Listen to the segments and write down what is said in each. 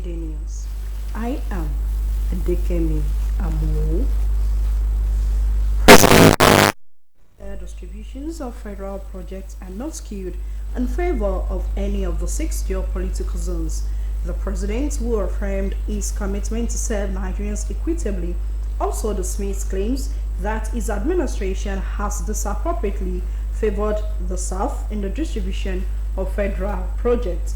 Everyday News. I am Adeleke Amo. Air distributions of federal projects are not skewed in favor of any of the six geopolitical zones. The president, who affirmed his commitment to serve Nigerians equitably, also dismissed claims that his administration has disappropriately favored the South in the distribution of federal projects.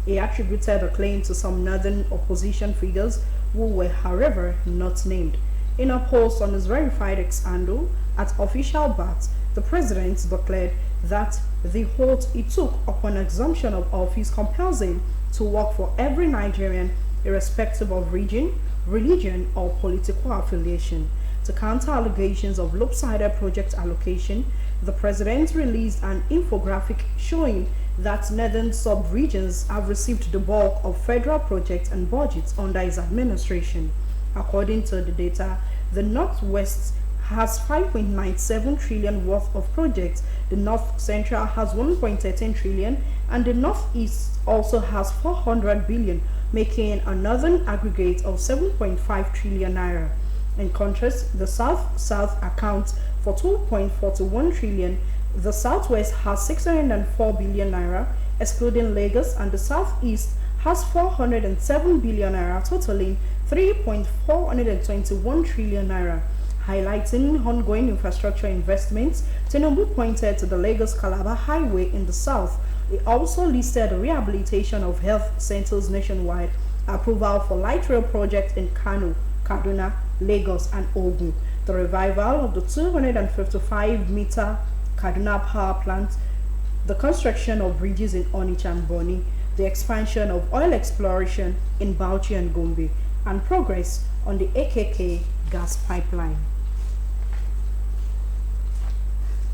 He attributed the claim to some northern opposition figures who were, however, not named. In a post on his verified X handle at Official Bat, the president declared that the oath he took upon assumption of office compels him to work for every Nigerian, irrespective of region, religion, or political affiliation. To counter allegations of lopsided project allocation, the president released an infographic showing that northern sub-regions have received the bulk of federal projects and budgets under his administration. According to the data, the Northwest has 5.97 trillion worth of projects, the North Central has 1.13 trillion, and the Northeast also has 400 billion, making a northern aggregate of 7.5 trillion naira. In contrast, the South accounts for 2.41 trillion, the Southwest has 604 billion naira, excluding Lagos, and the Southeast has 407 billion naira, totaling 3.421 trillion naira. Highlighting ongoing infrastructure investments, Tinubu pointed to the Lagos-Calabar Highway in the south. He also listed the rehabilitation of health centers nationwide, approval for light rail projects in Kano, Kaduna, Lagos, and Ogun, the revival of the 255-meter Kaduna power plant, the construction of bridges in Onitsha and Boni, the expansion of oil exploration in Bauchi and Gombe, and progress on the AKK gas pipeline.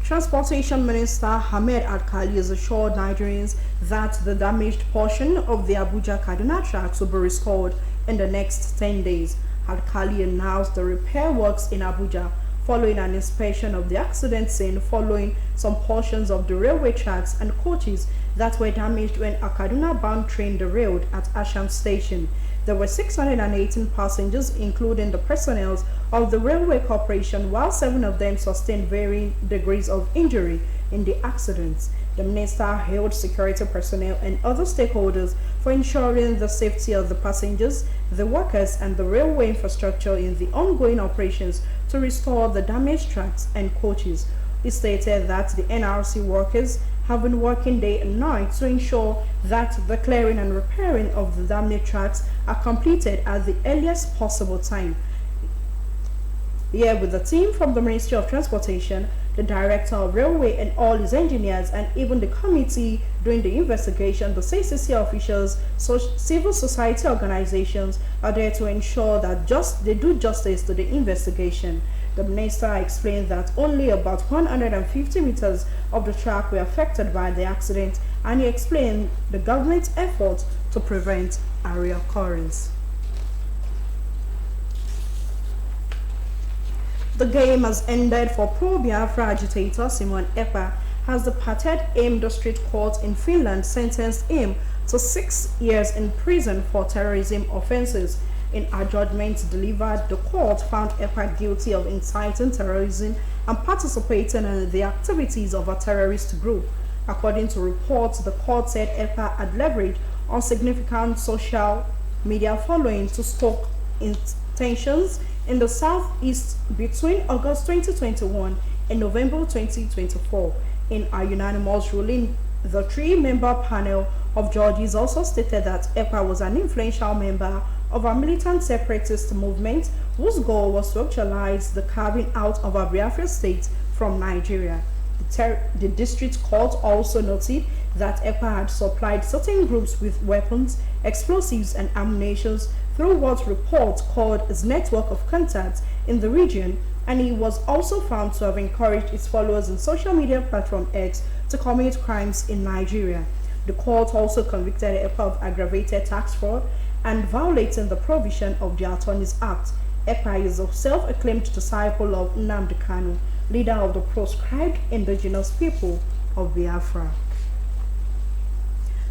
Transportation Minister Ahmed Alkali has assured Nigerians that the damaged portion of the Abuja-Kaduna tracks will be restored in the next 10 days. Alkali announced the repair works in Abuja following an inspection of the accident scene following some portions of the railway tracks and coaches that were damaged when a Kaduna-bound train derailed at Asham Station. There were 618 passengers, including the personnel of the Railway Corporation, while 7 of them sustained varying degrees of injury in the accidents. The minister hailed security personnel and other stakeholders for ensuring the safety of the passengers, the workers, and the railway infrastructure in the ongoing operations to restore the damaged tracks and coaches. He stated that the NRC workers have been working day and night to ensure that the clearing and repairing of the damaged tracks are completed at the earliest possible time. Here with the team from the Ministry of Transportation, the Director of Railway and all his engineers, and even the committee doing the investigation, the CCC officials, civil society organizations are there to ensure that they do justice to the investigation. The minister explained that only about 150 meters of the track were affected by the accident, and he explained the government's efforts to prevent a reoccurrence. The game has ended for pro-Biafra agitator Simon Ekpa as the departed AIM District Court in Finland sentenced him to 6 years in prison for terrorism offenses. In a judgment delivered, the court found Ekpa guilty of inciting terrorism and participating in the activities of a terrorist group. According to reports, the court said Ekpa had leveraged on significant social media following to stoke tensions in the southeast between August 2021 and November 2024. In a unanimous ruling, the 3-member panel of judges also stated that Ekpa was an influential member of a militant separatist movement whose goal was to actualize the carving out of a Biafra state from Nigeria. The district court also noted that Ekpa had supplied certain groups with weapons, explosives, and ammunition through what reports called his network of contacts in the region, and he was also found to have encouraged his followers in social media platform X to commit crimes in Nigeria. The court also convicted Ekpa of aggravated tax fraud and violating the provision of the Attorneys Act. Ekpa is a self-acclaimed disciple of Nnamdi Kanu, leader of the proscribed indigenous people of Biafra.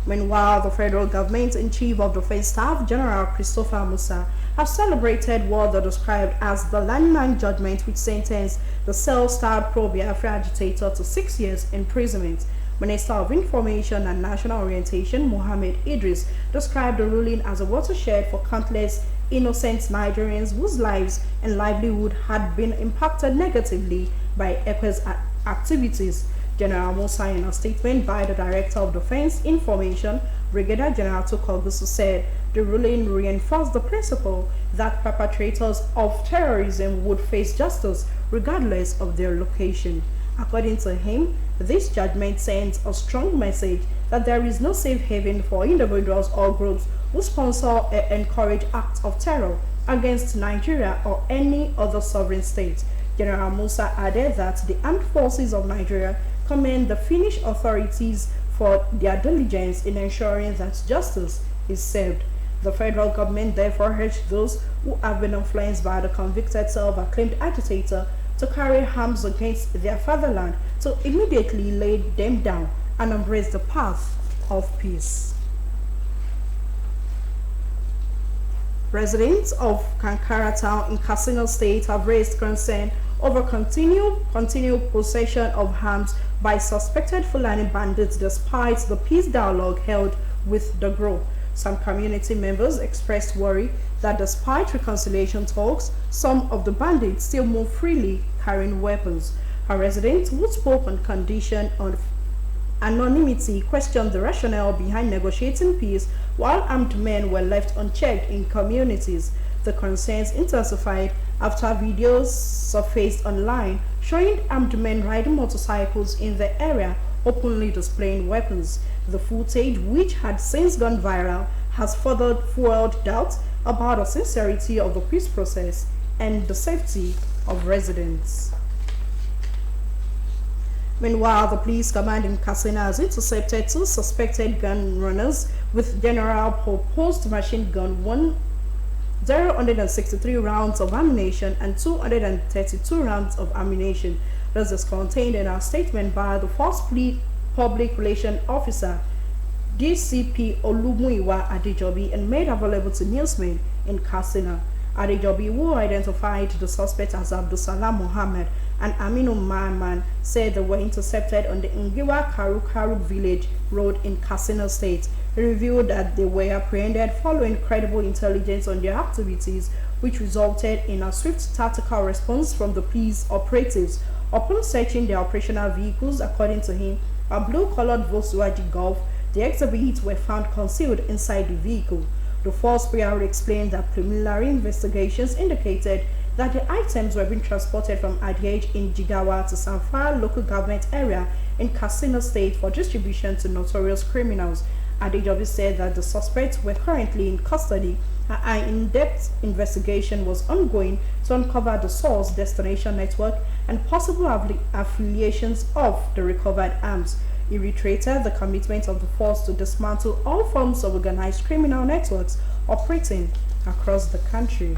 Meanwhile, the federal government and Chief of Defense Staff General Christopher Musa have celebrated what they described as the landmark judgment which sentenced the self-styled pro-Biafra agitator to 6 years imprisonment. Minister of Information and National Orientation Mohammed Idris described the ruling as a watershed for countless innocent Nigerians whose lives and livelihood had been impacted negatively by ECWA's activities. General Musa, in a statement by the Director of Defense Information, Brigadier General Tukogusu, said the ruling reinforced the principle that perpetrators of terrorism would face justice regardless of their location. According to him, this judgment sends a strong message that there is no safe haven for individuals or groups who sponsor or encourage acts of terror against Nigeria or any other sovereign state. General Musa added that the armed forces of Nigeria commend the Finnish authorities for their diligence in ensuring that justice is served. The federal government therefore urged those who have been influenced by the convicted self-acclaimed agitator to carry arms against their fatherland to immediately lay them down and embrace the path of peace. Residents of Kankara town in Katsina State have raised concern over continued possession of arms by suspected Fulani bandits despite the peace dialogue held with the group. Some community members expressed worry that despite reconciliation talks, some of the bandits still move freely carrying weapons. A resident who spoke on condition of anonymity questioned the rationale behind negotiating peace while armed men were left unchecked in communities. The concerns intensified after videos surfaced online showing armed men riding motorcycles in the area, openly displaying weapons. The footage, which had since gone viral, has further fueled doubts about the sincerity of the peace process and the safety of residents. Meanwhile, the police command in Katsina has intercepted 2 suspected gun runners with general purpose machine gun 163 rounds of ammunition and 232 rounds of ammunition. This is contained in a statement by the Force Fleet Public Relations Officer DCP Olumuyiwa Adejobi and made available to newsmen in Katsina. Adejobi, who identified the suspect as Abdusalam Mohammed and Aminu Mahaman, said they were intercepted on the Ngiwa Karu village road in Katsina State. He revealed that they were apprehended following credible intelligence on their activities, which resulted in a swift tactical response from the police operatives. Upon searching their operational vehicles, according to him, a blue-colored Volkswagen Golf, the exhibits were found concealed inside the vehicle. The force prior explained that preliminary investigations indicated that the items were being transported from Adhej in Jigawa to Sanfara local government area in Katsina State for distribution to notorious criminals. Adejobi said that the suspects were currently in custody and an in-depth investigation was ongoing to uncover the source, destination network, and possible affiliations of the recovered arms. He reiterated the commitment of the force to dismantle all forms of organized criminal networks operating across the country.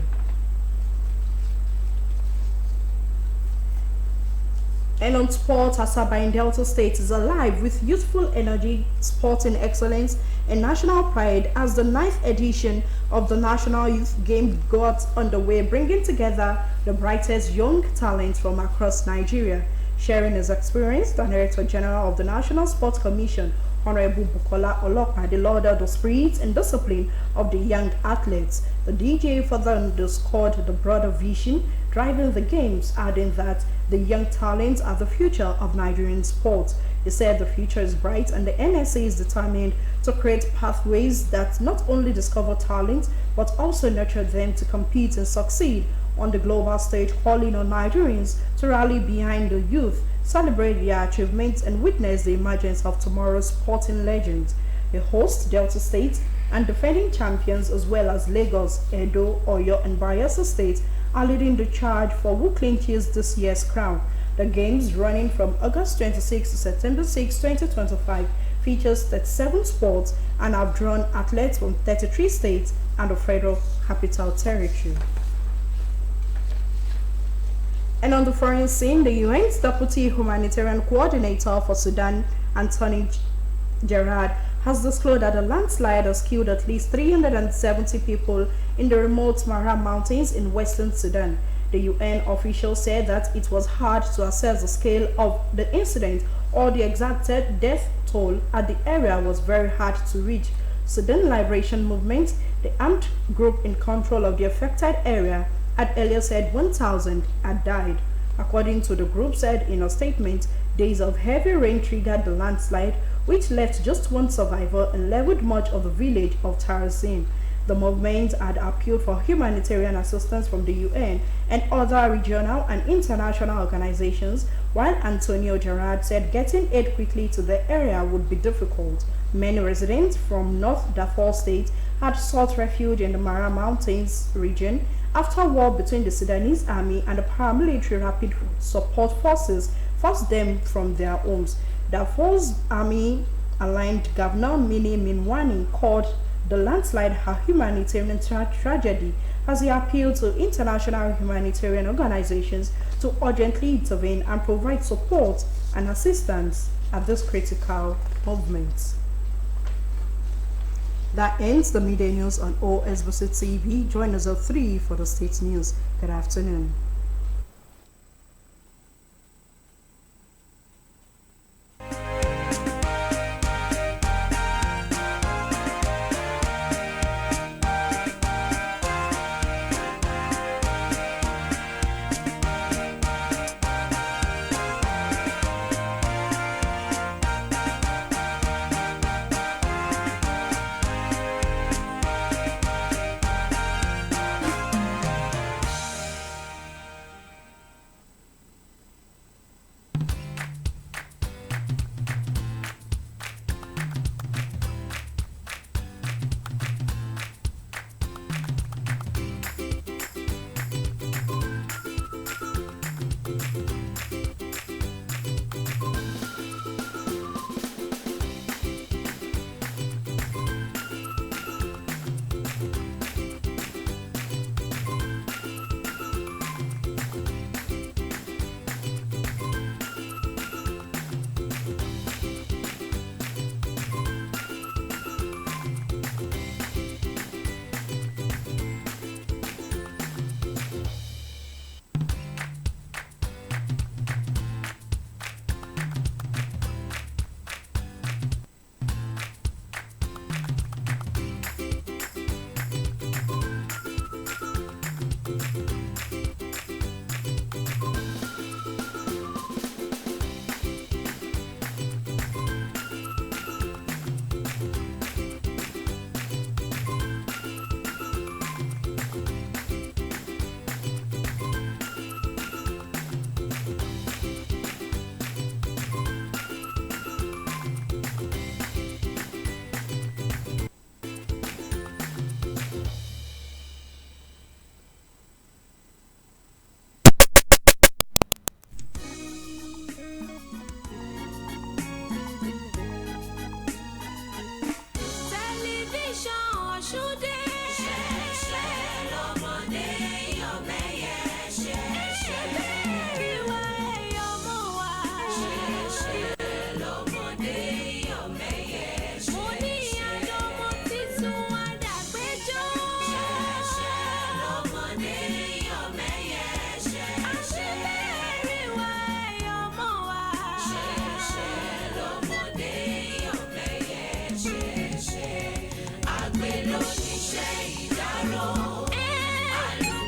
And on sport, Asaba in Delta State is alive with youthful energy, sporting excellence, and national pride as the 9th edition of the National Youth Game got underway, bringing together the brightest young talents from across Nigeria. Sharing his experience, the Director General of the National Sports Commission, Honorable Bukola Olopa, lauded the spirit and discipline of the young athletes. The DJ further underscored the broader vision driving the games, adding that the young talents are the future of Nigerian sports. He said the future is bright and the NSA is determined to create pathways that not only discover talent but also nurture them to compete and succeed on the global stage, calling on Nigerians to rally behind the youth, celebrate their achievements, and witness the emergence of tomorrow's sporting legends. The host, Delta State, and defending champions as well as Lagos, Edo, Oyo, and Bayelsa State are leading the charge for who clinches this year's crown. The games, running from August 26 to September 6, 2025, features 37 sports and have drawn athletes from 33 states and the Federal Capital Territory. And on the foreign scene, the UN's Deputy Humanitarian Coordinator for Sudan, Anthony Gerard, has disclosed that a landslide has killed at least 370 people in the remote Mara Mountains in western Sudan. The UN official said that it was hard to assess the scale of the incident or the exact death toll, as the area was very hard to reach. Sudan Liberation Movement, the armed group in control of the affected area, had earlier said 1,000 had died. According to the group said in a statement, days of heavy rain triggered the landslide, which left just one survivor and leveled much of the village of Tarazim. The movement had appealed for humanitarian assistance from the UN and other regional and international organizations, while Antonio Gerard said getting aid quickly to the area would be difficult. Many residents from North Darfur State had sought refuge in the Mara Mountains region after war between the Sudanese army and the paramilitary rapid support forces forced them from their homes. Darfur's army aligned Governor Mini Minwani called the landslide a humanitarian tragedy as he appealed to international humanitarian organizations to urgently intervene and provide support and assistance at this critical movement. That ends the midday news on OSBC TV. Join us at 3 for the state news. Good afternoon. Àgbẹ̀ ló níṣẹ́ ìdárò.